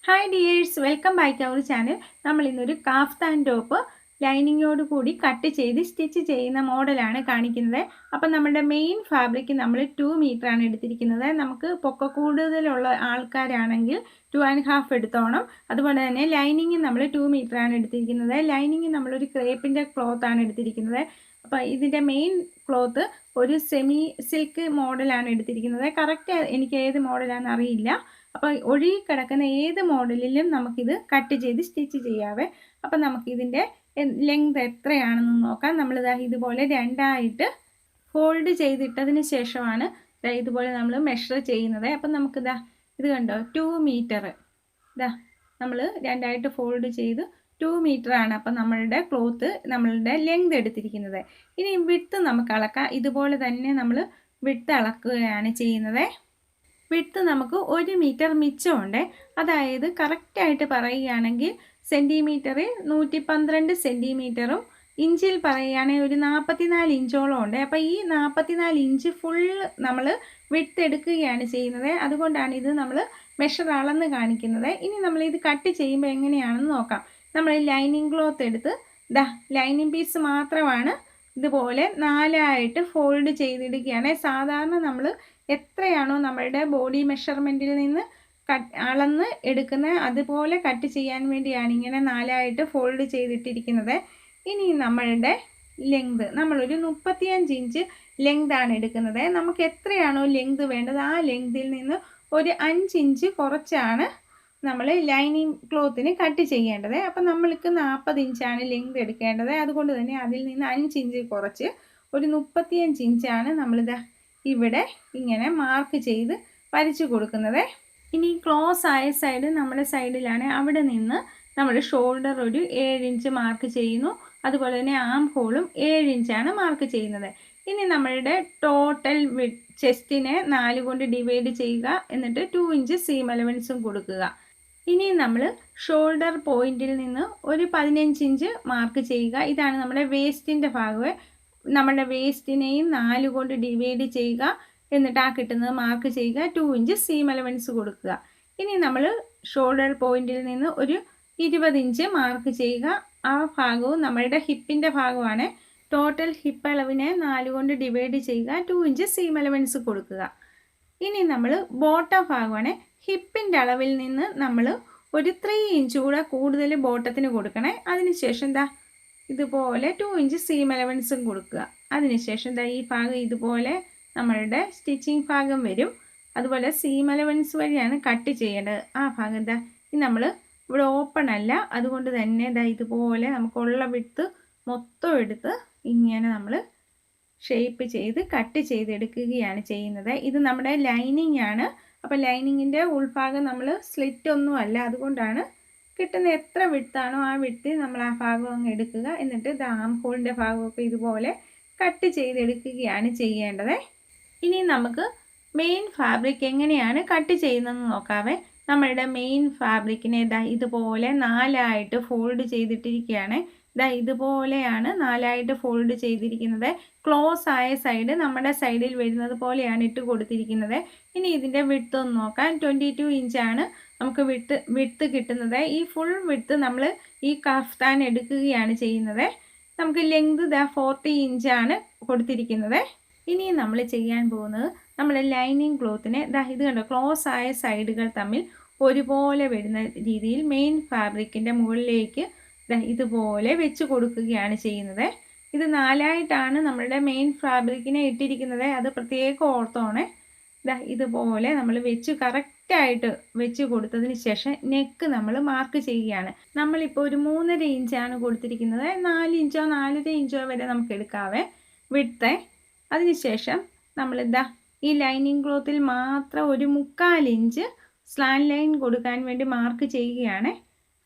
Hi dears, welcome back our channel. നമ്മൾ ഇന്നൊരു കാഫ്താൻ top ലൈനിങ്ങോട് കൂടി കട്ട് ചെയ്ത് സ്റ്റിച്ച് ചെയ്യുന്ന മോഡലാണ് കാണിക്കുന്നത്. അപ്പം നമ്മുടെ മെയിൻ ഫാബ്രിക് നമ്മൾ 2 മീറ്ററാണ് എടുത്തിരിക്കുന്നത്. നമുക്ക് പൊക്ക കൂടുതലുള്ള ആൾക്കാരാണെങ്കിൽ 2.5 എടുത്തോണം. അതുപോലെ തന്നെ ലൈനിങ് നമ്മൾ 2 മീറ്ററാണ് എടുത്തിരിക്കുന്നത്. ലൈനിങ് നമ്മളൊരു ക്രേപ്പിൻ്റെ ക്ലോത്താണ് എടുത്തിരിക്കുന്നത്. അപ്പോൾ ഇതിൻ്റെ മെയിൻ ക്ലോത്ത് ഒരു സെമി സിൽക്ക് മോഡലാണ് എടുത്തിരിക്കുന്നത്. കറക്റ്റ് എനിക്ക് ഏത് മോഡലാണെന്ന് അറിയില്ല. അപ്പോൾ ഒഴുകി കിടക്കുന്ന ഏത് മോഡലിലും നമുക്കിത് കട്ട് ചെയ്ത് സ്റ്റിച്ച് ചെയ്യാവേ. അപ്പം നമുക്കിതിൻ്റെ ലെങ്ത് എത്രയാണെന്ന് നോക്കാം. നമ്മളിതാ ഇതുപോലെ രണ്ടായിട്ട് ഫോൾഡ് ചെയ്തിട്ടതിന് ശേഷമാണ് ഇതുപോലെ നമ്മൾ മെഷർ ചെയ്യുന്നത്. അപ്പം നമുക്കിതാ ഇത് കണ്ടോ, 2 മീറ്റർ ഇതാ നമ്മൾ രണ്ടായിട്ട് ഫോൾഡ് ചെയ്ത് 2 മീറ്ററാണ് അപ്പം നമ്മളുടെ ക്ലോത്ത് നമ്മളുടെ ലെങ്ത് എടുത്തിരിക്കുന്നത്. ഇനി വിഡ്ത്ത് നമുക്ക് അളക്കാം. ഇതുപോലെ തന്നെ നമ്മൾ വിഡ്ത്ത് അളക്കുകയാണ് ചെയ്യുന്നത്. വിഡ്ത്ത് നമുക്ക് 1 മീറ്റർ മിച്ചമുണ്ട്. അതായത് കറക്റ്റായിട്ട് പറയുകയാണെങ്കിൽ സെൻറ്റിമീറ്ററിൽ 112 സെൻറ്റിമീറ്ററും ഇഞ്ചിൽ പറയുകയാണെങ്കിൽ ഒരു 44 ഇഞ്ചോളം ഉണ്ട്. അപ്പോൾ ഈ 44 ഇഞ്ച് ഫുൾ നമ്മൾ വിഡ്ത്ത് എടുക്കുകയാണ് ചെയ്യുന്നത്. അതുകൊണ്ടാണ് ഇത് നമ്മൾ മെഷർ അളന്ന് കാണിക്കുന്നത്. ഇനി നമ്മളിത് കട്ട് ചെയ്യുമ്പോൾ എങ്ങനെയാണെന്ന് നോക്കാം. നമ്മൾ ലൈനിങ് ക്ലോത്ത് എടുത്ത് ലൈനിങ് പീസ് മാത്രമാണ് ഇതുപോലെ 4ആയിട്ട് ഫോൾഡ് ചെയ്തിടുകയാണ്. സാധാരണ നമ്മൾ എത്രയാണോ നമ്മളുടെ ബോഡി മെഷർമെൻറ്റിൽ നിന്ന് അളന്ന് എടുക്കുന്നത് അതുപോലെ കട്ട് ചെയ്യാൻ വേണ്ടിയാണ് ഇങ്ങനെ 4ആയിട്ട് ഫോൾഡ് ചെയ്തിട്ടിരിക്കുന്നത്. ഇനി നമ്മളുടെ ലെങ്ത് നമ്മളൊരു 35 ഇഞ്ച് ലെങ്താണ് എടുക്കുന്നത്. നമുക്ക് എത്രയാണോ ലെങ്ത് വേണ്ടത് ആ ലെങ്തിൽ നിന്ന് ഒരു 5 ഇഞ്ച് കുറച്ചാണ് നമ്മൾ ലൈനിങ് ക്ലോത്തിന് കട്ട് ചെയ്യേണ്ടത്. അപ്പം നമ്മൾക്ക് 40 ഇഞ്ചാണ് ലെങ്ത് എടുക്കേണ്ടത്. അതുകൊണ്ട് തന്നെ അതിൽ നിന്ന് 5 ഇഞ്ച് കുറച്ച് ഒരു 35 ഇഞ്ചാണ് നമ്മളിത് ഇവിടെ ഇങ്ങനെ മാർക്ക് ചെയ്ത് വരച്ചു കൊടുക്കുന്നത്. ഇനി ക്ലോസ് ആയ സൈഡ് നമ്മുടെ സൈഡിലാണ്. അവിടെ നിന്ന് നമ്മൾ ഷോൾഡർ ഒരു 7 ഇഞ്ച് മാർക്ക് ചെയ്യുന്നു. അതുപോലെ തന്നെ ആം ഹോളും 7 ഇഞ്ചാണ് മാർക്ക് ചെയ്യുന്നത്. ഇനി നമ്മളുടെ ടോട്ടൽ ചെസ്റ്റിനെ 4 കൊണ്ട് ഡിവൈഡ് ചെയ്യുക. എന്നിട്ട് 2 ഇഞ്ച് സീം അലവൻസും കൊടുക്കുക. ഇനി നമ്മൾ ഷോൾഡർ പോയിന്റിൽ നിന്ന് ഒരു 15 ഇഞ്ച് മാർക്ക് ചെയ്യുക. ഇതാണ് നമ്മുടെ വേസ്റ്റിൻ്റെ ഭാഗം. നമ്മുടെ വേസ്റ്റിനെയും 4 കൊണ്ട് ഡിവൈഡ് ചെയ്യുക. എന്നിട്ട് ആ കിട്ടുന്നത് മാർക്ക് ചെയ്യുക. 2 ഇഞ്ച് സീം അലവൻസ് കൊടുക്കുക. ഇനി നമ്മൾ ഷോൾഡർ പോയിന്റിൽ നിന്ന് ഒരു 20 ഇഞ്ച് മാർക്ക് ചെയ്യുക. ആ ഭാഗവും നമ്മളുടെ ഹിപ്പിൻ്റെ ഭാഗമാണ്. ടോട്ടൽ ഹിപ്പ് അളവിനെ 4 കൊണ്ട് ഡിവൈഡ് ചെയ്യുക. 2 ഇഞ്ച് സീം അലവൻസ് കൊടുക്കുക. ഇനി നമ്മൾ ബോട്ടം ഭാഗമാണ്. ഹിപ്പിൻ്റെ അളവിൽ നിന്ന് നമ്മൾ ഒരു 3 ഇഞ്ച് കൂടെ കൂടുതൽ ബോട്ടത്തിന് കൊടുക്കണേ. അതിനുശേഷം ഇതുപോലെ 2 ഇഞ്ച് സീം അലവൻസും കൊടുക്കുക. അതിനുശേഷം ഈ ഭാഗം ഇതുപോലെ നമ്മളുടെ സ്റ്റിച്ചിങ് ഭാഗം വരും. അതുപോലെ സീം അലവൻസ് വഴിയാണ് കട്ട് ചെയ്യേണ്ടത്. ആ ഭാഗം നമ്മൾ ഇവിടെ ഓപ്പൺ അല്ല. അതുകൊണ്ട് തന്നെ ഇതുപോലെ നമുക്കുള്ള വിഡ്ത്ത് മൊത്തം എടുത്ത് ഇങ്ങനെ നമ്മൾ ഷേപ്പ് ചെയ്ത് കട്ട് ചെയ്തെടുക്കുകയാണ് ചെയ്യുന്നത്. ഇത് നമ്മുടെ ലൈനിങ് ആണ്. അപ്പോൾ ലൈനിങ്ങിൻ്റെ ഉൾഭാഗം നമ്മൾ സ്ലിറ്റ് ഒന്നും അല്ല. അതുകൊണ്ടാണ് കിട്ടുന്ന എത്ര വിഡ്ത്താണോ ആ വിഡ്ത്തിൽ നമ്മൾ ആ ഭാഗം അങ്ങ് എടുക്കുക. എന്നിട്ട് ആം ഹോളിൻ്റെ ഭാഗമൊക്കെ ഇതുപോലെ കട്ട് ചെയ്തെടുക്കുകയാണ് ചെയ്യേണ്ടത്. ഇനി നമുക്ക് മെയിൻ ഫാബ്രിക് എങ്ങനെയാണ് കട്ട് ചെയ്യുന്നതെന്ന് നോക്കാവേ. നമ്മളുടെ മെയിൻ ഫാബ്രിക്കിനെ ഇതുപോലെ 4ആയിട്ട് ഫോൾഡ് ചെയ്തിട്ടിരിക്കുകയാണ്. ഇതുപോലെയാണ് 4ആയിട്ട് ഫോൾഡ് ചെയ്തിരിക്കുന്നത്. ക്ലോസ് ആയ സൈഡ് നമ്മുടെ സൈഡിൽ വരുന്നത് പോലെയാണ് ഇട്ട് കൊടുത്തിരിക്കുന്നത്. ഇനി ഇതിൻ്റെ വിഡ്ത്ത് ഒന്ന് നോക്കാം. 22 ഇഞ്ചാണ് നമുക്ക് വിഡ്ത്ത് കിട്ടുന്നത്. ഈ ഫുൾ വിഡ്ത്ത് നമ്മൾ ഈ കഫ്താൻ എടുക്കുകയാണ് ചെയ്യുന്നത്. നമുക്ക് ലെങ്ത് 40 ഇഞ്ചാണ് കൊടുത്തിരിക്കുന്നത്. ഇനി നമ്മൾ ചെയ്യാൻ പോകുന്നത് നമ്മൾ ലൈനിങ് ക്ലോത്തിനെ ഇത് കണ്ടോ, ക്ലോസ് ആയ സൈഡുകൾ തമ്മിൽ ഒരുപോലെ വരുന്ന രീതിയിൽ മെയിൻ ഫാബ്രിക്കിൻ്റെ മുകളിലേക്ക് ഇതുപോലെ വെച്ച് കൊടുക്കുകയാണ് ചെയ്യുന്നത്. ഇത് 4ആയിട്ടാണ് നമ്മളുടെ മെയിൻ ഫാബ്രിക്കിനെ ഇട്ടിരിക്കുന്നത്. അത് പ്രത്യേകം ഓർത്തോണേ. ഇതുപോലെ നമ്മൾ വെച്ച് കറക്റ്റായിട്ട് വെച്ച് കൊടുത്തതിന് ശേഷം നെക്ക് നമ്മൾ മാർക്ക് ചെയ്യുകയാണ്. നമ്മളിപ്പോൾ ഒരു 3.5 ഇഞ്ചാണ് കൊടുത്തിരിക്കുന്നത്. 4 ഇഞ്ചോ 4.5 ഇഞ്ചോ വരെ നമുക്ക് എടുക്കാവേ വിഡ്ത്ത്. അതിനുശേഷം നമ്മൾ ഈ ലൈനിങ് ക്ലോത്തിൽ മാത്രം ഒരു 3/4 ഇഞ്ച് സ്ലാൻഡ് ലൈൻ കൊടുക്കാൻ വേണ്ടി മാർക്ക് ചെയ്യുകയാണ്.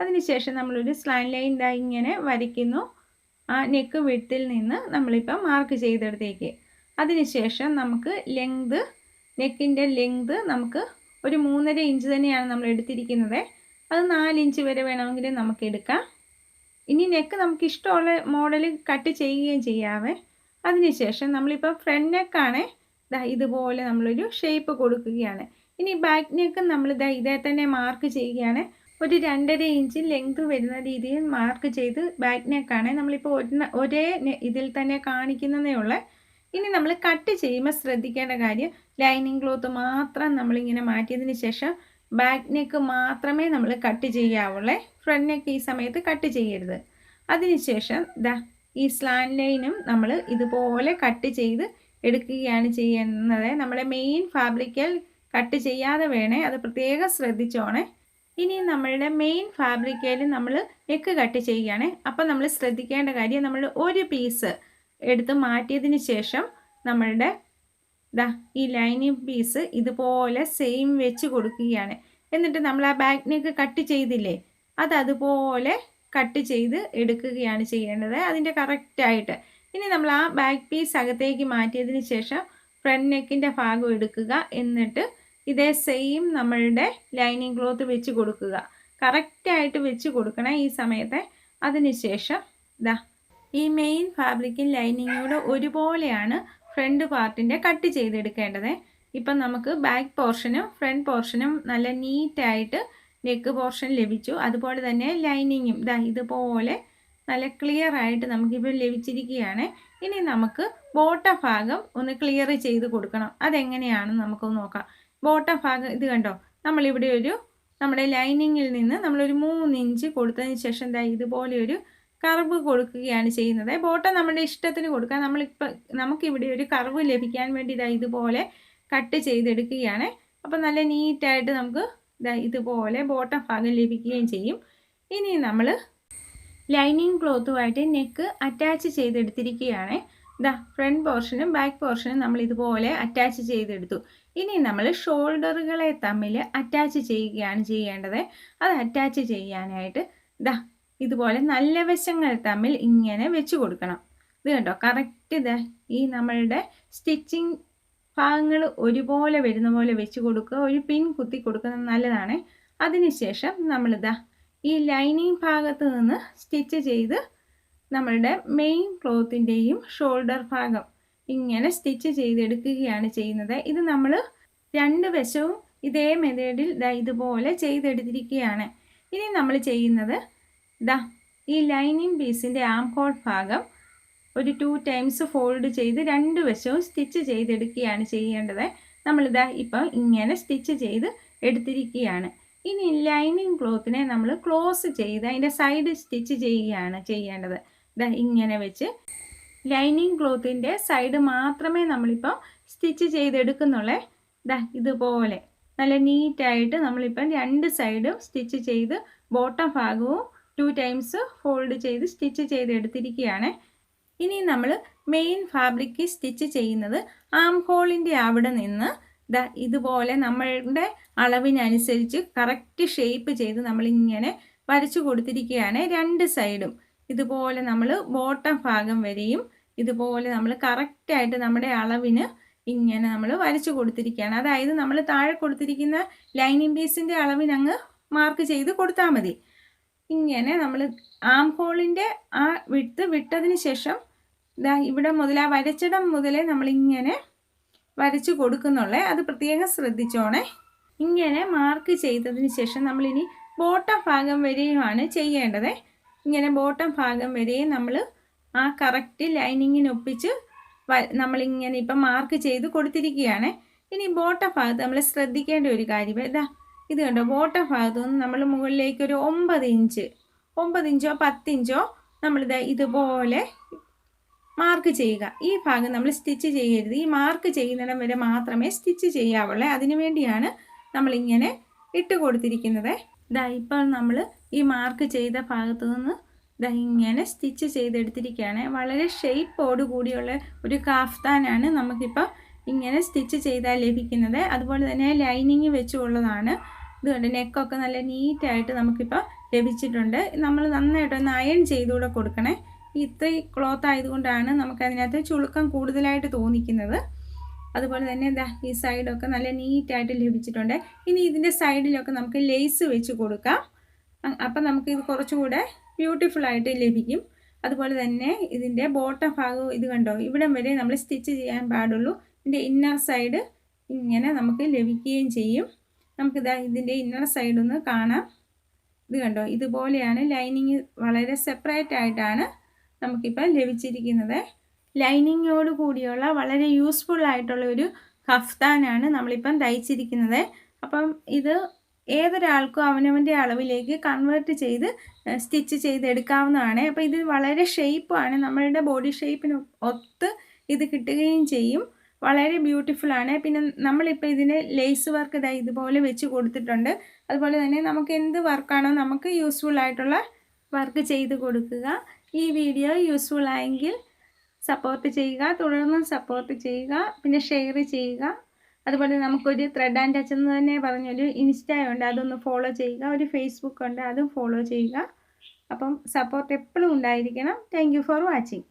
അതിനുശേഷം നമ്മളൊരു സ്ലാൻഡ് ലൈൻ ഇങ്ങനെ വരയ്ക്കുന്നു. ആ നെക്ക് വിഡ്ത്തിൽ നിന്ന് നമ്മളിപ്പോൾ മാർക്ക് ചെയ്തെടുത്തേക്ക്. അതിനുശേഷം നമുക്ക് നെക്കിൻ്റെ ലെങ്ത് നമുക്ക് ഒരു 3.5 ഇഞ്ച് തന്നെയാണ് നമ്മൾ എടുത്തിരിക്കുന്നത്. അത് 4 ഇഞ്ച് വരെ വേണമെങ്കിൽ നമുക്ക് എടുക്കാം. ഇനി നെക്ക് നമുക്ക് ഇഷ്ടമുള്ള മോഡൽ കട്ട് ചെയ്യുകയും ചെയ്യാവേ. അതിനുശേഷം നമ്മളിപ്പോൾ ഫ്രണ്ട് നെക്കാണ് ഇതുപോലെ നമ്മളൊരു ഷേപ്പ് കൊടുക്കുകയാണ്. ഇനി ബാക്ക് നെക്ക് നമ്മൾ ഇതേ തന്നെ മാർക്ക് ചെയ്യുകയാണ്. ഒരു 2.5 ഇഞ്ച് ലെങ്ത് വരുന്ന രീതിയിൽ മാർക്ക് ചെയ്ത് ബാക്ക് നെക്കാണ് നമ്മളിപ്പോൾ ഒരേ ഇതിൽ തന്നെ കാണിക്കുന്നതേ ഉള്ളൂ. ഇനി നമ്മൾ കട്ട് ചെയ്യുമ്പോൾ ശ്രദ്ധിക്കേണ്ട കാര്യം ലൈനിങ് ക്ലോത്ത് മാത്രം നമ്മളിങ്ങനെ മാറ്റിയതിന് ശേഷം ബാക്ക് നെക്ക് മാത്രമേ നമ്മൾ കട്ട് ചെയ്യാവുള്ളൂ. ഫ്രണ്ട് നെക്ക് ഈ സമയത്ത് കട്ട് ചെയ്യരുത്. അതിനുശേഷം ഈ സ്ലാൻഡ് ലൈനും നമ്മൾ ഇതുപോലെ കട്ട് ചെയ്ത് എടുക്കുകയാണ് ചെയ്യുന്നത്. നമ്മുടെ മെയിൻ ഫാബ്രിക്കിൽ കട്ട് ചെയ്യാതെ വേണേ, അത് പ്രത്യേകം ശ്രദ്ധിച്ചോണേ. ഇനി നമ്മളുടെ മെയിൻ ഫാബ്രിക്കിൽ നമ്മൾ നെക്ക് കട്ട് ചെയ്യുകയാണ്. അപ്പം നമ്മൾ ശ്രദ്ധിക്കേണ്ട കാര്യം, നമ്മൾ ഒരു പീസ് എടുത്ത് മാറ്റിയതിന് ശേഷം നമ്മളുടെ ഈ ലൈനിങ് പീസ് ഇതുപോലെ സെയിം വെച്ച് കൊടുക്കുകയാണ്. എന്നിട്ട് നമ്മൾ ആ ബാക്ക് നെക്ക് കട്ട് ചെയ്തില്ലേ, അതുപോലെ കട്ട് ചെയ്ത് എടുക്കുകയാണ് ചെയ്യേണ്ടത് അതിൻ്റെ കറക്റ്റായിട്ട്. ഇനി നമ്മൾ ആ ബാക്ക് പീസ് അകത്തേക്ക് മാറ്റിയതിന് ശേഷം ഫ്രണ്ട് നെക്കിൻ്റെ ഭാഗം എടുക്കുക. എന്നിട്ട് ഇതേ സെയിം നമ്മളുടെ ലൈനിങ് ക്ലോത്ത് വെച്ച് കൊടുക്കുക. കറക്റ്റായിട്ട് വെച്ച് കൊടുക്കണം ഈ സമയത്ത്. അതിനുശേഷം ഈ മെയിൻ ഫാബ്രിക്കും ലൈനിങ്ങോട് ഒരുപോലെയാണ് ഫ്രണ്ട് പാർട്ടിൻ്റെ കട്ട് ചെയ്തെടുക്കേണ്ടത്. ഇപ്പം നമുക്ക് ബാക്ക് പോർഷനും ഫ്രണ്ട് പോർഷനും നല്ല നീറ്റായിട്ട് നെക്ക് പോർഷൻ ലഭിച്ചു. അതുപോലെ തന്നെ ലൈനിങ്ങും ഇതുപോലെ നല്ല ക്ലിയർ ആയിട്ട് നമുക്കിപ്പോൾ ലഭിച്ചിരിക്കുകയാണ്. ഇനി നമുക്ക് ബോട്ടം ഭാഗം ഒന്ന് ക്ലിയർ ചെയ്ത് കൊടുക്കണം. അതെങ്ങനെയാണെന്ന് നമുക്കൊന്ന് നോക്കാം. ബോട്ടം ഭാഗം ഇത് കണ്ടോ, നമ്മളിവിടെ നമ്മുടെ ലൈനിങ്ങിൽ നിന്ന് നമ്മളൊരു 3 ഇഞ്ച് കൊടുത്തതിന് ശേഷം ഇതുപോലെ ഒരു കർവ് കൊടുക്കുകയാണ് ചെയ്യുന്നത്. ബോട്ടം നമ്മുടെ ഇഷ്ടത്തിന് കൊടുക്കാം. നമുക്കിവിടെ ഒരു കർവ് ലഭിക്കാൻ വേണ്ടി ഇതുപോലെ കട്ട് ചെയ്തെടുക്കുകയാണ്. അപ്പം നല്ല നീറ്റായിട്ട് നമുക്ക് ഇതുപോലെ ബോട്ടം ഭാഗം ലഭിക്കുകയും ചെയ്യും. ഇനി നമ്മൾ ലൈനിങ് ക്ലോത്തുമായിട്ട് നെക്ക് അറ്റാച്ച് ചെയ്തെടുത്തിരിക്കുകയാണ്. ഫ്രണ്ട് പോർഷനും ബാക്ക് പോർഷനും നമ്മൾ ഇതുപോലെ അറ്റാച്ച് ചെയ്തെടുത്തു. ഇനി നമ്മൾ ഷോൾഡറുകളെ തമ്മിൽ അറ്റാച്ച് ചെയ്യുകയാണ് ചെയ്യേണ്ടത്. അത് അറ്റാച്ച് ചെയ്യാനായിട്ട് ഇതുപോലെ നല്ല വശങ്ങൾ തമ്മിൽ ഇങ്ങനെ വെച്ച് കൊടുക്കണം. ഇത് കണ്ടോ, കറക്റ്റ് ഈ നമ്മളുടെ സ്റ്റിച്ചിങ് ഭാഗങ്ങൾ ഒരുപോലെ വരുന്ന പോലെ വെച്ച് കൊടുക്കുക. ഒരു പിൻ കുത്തി കൊടുക്കുന്നത് നല്ലതാണ്. അതിനുശേഷം നമ്മളിതാ ഈ ലൈനിങ് ഭാഗത്ത് നിന്ന് സ്റ്റിച്ച് ചെയ്ത് നമ്മളുടെ മെയിൻ ക്ലോത്തിൻ്റെയും ഷോൾഡർ ഭാഗം ഇങ്ങനെ സ്റ്റിച്ച് ചെയ്തെടുക്കുകയാണ് ചെയ്യുന്നത്. ഇത് നമ്മൾ രണ്ട് വശവും ഇതേ മെത്തേഡിൽ ഇതുപോലെ ചെയ്തെടുത്തിരിക്കുകയാണ്. ഇനി നമ്മൾ ചെയ്യുന്നത് ഈ ലൈനിങ് പീസിൻ്റെ ആം ഹോൾ ഭാഗം ഒരു 2 ടൈംസ് ഫോൾഡ് ചെയ്ത് രണ്ട് വശവും സ്റ്റിച്ച് ചെയ്തെടുക്കുകയാണ് ചെയ്യേണ്ടത്. നമ്മളിതാ ഇപ്പം ഇങ്ങനെ സ്റ്റിച്ച് ചെയ്ത് എടുത്തിരിക്കുകയാണ്. ഇനി ലൈനിങ് ക്ലോത്തിനെ നമ്മൾ ക്ലോസ് ചെയ്ത് അതിൻ്റെ സൈഡ് സ്റ്റിച്ച് ചെയ്യുകയാണ് ചെയ്യേണ്ടത്. ഇങ്ങനെ വെച്ച് ലൈനിങ് ക്ലോത്തിൻ്റെ സൈഡ് മാത്രമേ നമ്മളിപ്പോൾ സ്റ്റിച്ച് ചെയ്തെടുക്കുന്നുള്ളേ. ഇതുപോലെ നല്ല നീറ്റായിട്ട് നമ്മളിപ്പം രണ്ട് സൈഡും സ്റ്റിച്ച് ചെയ്ത് ബോട്ടം ഭാഗവും 2 ടൈംസ് ഫോൾഡ് ചെയ്ത് സ്റ്റിച്ച് ചെയ്തെടുത്തിരിക്കുകയാണ്. ഇനി നമ്മൾ മെയിൻ ഫാബ്രിക് സ്റ്റിച്ച് ചെയ്യുന്നത് ആം ഹോളിൻ്റെ അവിടെ നിന്ന് ഇതുപോലെ നമ്മളുടെ അളവിനനുസരിച്ച് കറക്റ്റ് ഷേപ്പ് ചെയ്ത് നമ്മളിങ്ങനെ വരച്ചു കൊടുത്തിരിക്കുകയാണ്. രണ്ട് സൈഡും ഇതുപോലെ നമ്മൾ ബോട്ടം ഭാഗം വരെയും ഇതുപോലെ നമ്മൾ കറക്റ്റായിട്ട് നമ്മുടെ അളവിന് ഇങ്ങനെ നമ്മൾ വരച്ചു കൊടുത്തിരിക്കുകയാണ്. അതായത് നമ്മൾ താഴെ കൊടുത്തിരിക്കുന്ന ലൈനിങ് പീസിൻ്റെ അളവിനങ്ങ് മാർക്ക് ചെയ്ത് കൊടുത്താൽ മതി. ഇങ്ങനെ നമ്മൾ ആം ഹോളിൻ്റെ ആ വിട്ടതിന് ശേഷം ഇവിടെ മുതൽ ആ വരച്ചിടം മുതലേ നമ്മളിങ്ങനെ വരച്ചു കൊടുക്കുന്നുള്ളേ. അത് പ്രത്യേകം ശ്രദ്ധിച്ചോണേ. ഇങ്ങനെ മാർക്ക് ചെയ്തതിന് ശേഷം നമ്മളിനി ബോട്ടം ഭാഗം വരെയുമാണ് ചെയ്യേണ്ടത്. ഇങ്ങനെ ബോട്ടം ഭാഗം വരെയും നമ്മൾ ആ കറക്റ്റ് ലൈനിങ്ങിനൊപ്പിച്ച് നമ്മളിങ്ങനെ ഇപ്പം മാർക്ക് ചെയ്ത് കൊടുത്തിരിക്കുകയാണ്. ഇനി ബോട്ടം ഭാഗത്ത് നമ്മൾ ശ്രദ്ധിക്കേണ്ട ഒരു കാര്യം ഇത് കണ്ടോ, ബോട്ടം ഭാഗത്തു നിന്ന് നമ്മൾ മുകളിലേക്ക് ഒരു 9 ഇഞ്ചോ 10 ഇഞ്ചോ നമ്മളിത് ഇതുപോലെ മാർക്ക് ചെയ്യുക. ഈ ഭാഗം നമ്മൾ സ്റ്റിച്ച് ചെയ്യരുത്. ഈ മാർക്ക് ചെയ്യുന്നിടം വരെ മാത്രമേ സ്റ്റിച്ച് ചെയ്യാവുള്ളൂ. അതിനു വേണ്ടിയാണ് നമ്മളിങ്ങനെ ഇട്ട് കൊടുത്തിരിക്കുന്നത്. ഇപ്പോൾ നമ്മൾ ഈ മാർക്ക് ചെയ്ത ഭാഗത്തു നിന്ന് ഇങ്ങനെ സ്റ്റിച്ച് ചെയ്തെടുത്തിരിക്കുകയാണ്. വളരെ ഷേപ്പോട് കൂടിയുള്ള ഒരു കാഫ്താനാണ് നമുക്കിപ്പോൾ ഇങ്ങനെ സ്റ്റിച്ച് ചെയ്താൽ ലഭിക്കുന്നത്. അതുപോലെ തന്നെ ലൈനിങ് വെച്ചുള്ളതാണ്. ഇതുകൊണ്ട് നെക്കൊക്കെ നല്ല നീറ്റായിട്ട് നമുക്കിപ്പോൾ ലഭിച്ചിട്ടുണ്ട്. നമ്മൾ നന്നായിട്ടൊന്ന് അയൺ ചെയ്തുകൂടെ കൊടുക്കണേ. ഇത്രയും ക്ലോത്ത് ആയതുകൊണ്ടാണ് നമുക്കതിനകത്ത് ചുളുക്കം കൂടുതലായിട്ട് തോന്നിക്കുന്നത്. അതുപോലെ തന്നെ ഈ സൈഡൊക്കെ നല്ല നീറ്റായിട്ട് ലഭിച്ചിട്ടുണ്ട്. ഇനി ഇതിൻ്റെ സൈഡിലൊക്കെ നമുക്ക് ലേസ് വെച്ച് കൊടുക്കാം. അപ്പം നമുക്കിത് കുറച്ചുകൂടെ ബ്യൂട്ടിഫുള്ളായിട്ട് ലഭിക്കും. അതുപോലെ തന്നെ ഇതിൻ്റെ ബോട്ടം ഭാഗവും ഇത് കണ്ടോ, ഇവിടം വരെ നമ്മൾ സ്റ്റിച്ച് ചെയ്യാൻ പാടുള്ളൂ. ഇതിൻ്റെ ഇന്നർ സൈഡ് ഇങ്ങനെ നമുക്ക് ലഭിക്കുകയും ചെയ്യും. നമുക്കിതാ ഇതിൻ്റെ ഇന്നർ സൈഡ് ഒന്ന് കാണാം. ഇത് കണ്ടോ, ഇതുപോലെയാണ് ലൈനിങ് വളരെ സെപ്പറേറ്റ് ആയിട്ടാണ് നമുക്കിപ്പോൾ ലഭിച്ചിരിക്കുന്നത്. ലൈനിങ്ങോട് കൂടിയുള്ള വളരെ യൂസ്ഫുൾ ആയിട്ടുള്ള ഒരു കഫ്താനാണ് നമ്മളിപ്പം തയ്ച്ചിരിക്കുന്നത്. അപ്പം ഇത് ഏതൊരാൾക്കും അവനവൻ്റെ അളവിലേക്ക് കൺവേർട്ട് ചെയ്ത് സ്റ്റിച്ച് ചെയ്തെടുക്കാവുന്നതാണ്. അപ്പോൾ ഇത് വളരെ ഷേപ്പാണ്, നമ്മളുടെ ബോഡി ഷേപ്പിന് ഒത്ത് ഇത് കിട്ടുകയും ചെയ്യും. വളരെ ബ്യൂട്ടിഫുള്ളാണ്. പിന്നെ നമ്മളിപ്പോൾ ഇതിന് ലേസ് വർക്ക് ഇതുപോലെ വെച്ച് കൊടുത്തിട്ടുണ്ട്. അതുപോലെ തന്നെ നമുക്ക് എന്ത് വർക്കാണോ നമുക്ക് യൂസ്ഫുൾ ആയിട്ടുള്ള വർക്ക് ചെയ്ത് കൊടുക്കുക. ഈ വീഡിയോ യൂസ്ഫുൾ ആയെങ്കിൽ സപ്പോർട്ട് ചെയ്യുക, തുടർന്നും സപ്പോർട്ട് ചെയ്യുക, പിന്നെ ഷെയർ ചെയ്യുക. അതുപോലെ നമുക്കൊരു ത്രെഡ് ആൻഡ് ടച്ച് എന്ന് തന്നെ പറഞ്ഞൊരു ഇൻസ്റ്റയുണ്ട്, അതൊന്ന് ഫോളോ ചെയ്യുക. ഒരു ഫേസ്ബുക്ക് ഉണ്ട്, അതും ഫോളോ ചെയ്യുക. അപ്പം സപ്പോർട്ട് എപ്പോഴും ഉണ്ടായിരിക്കണം. Thank you for watching.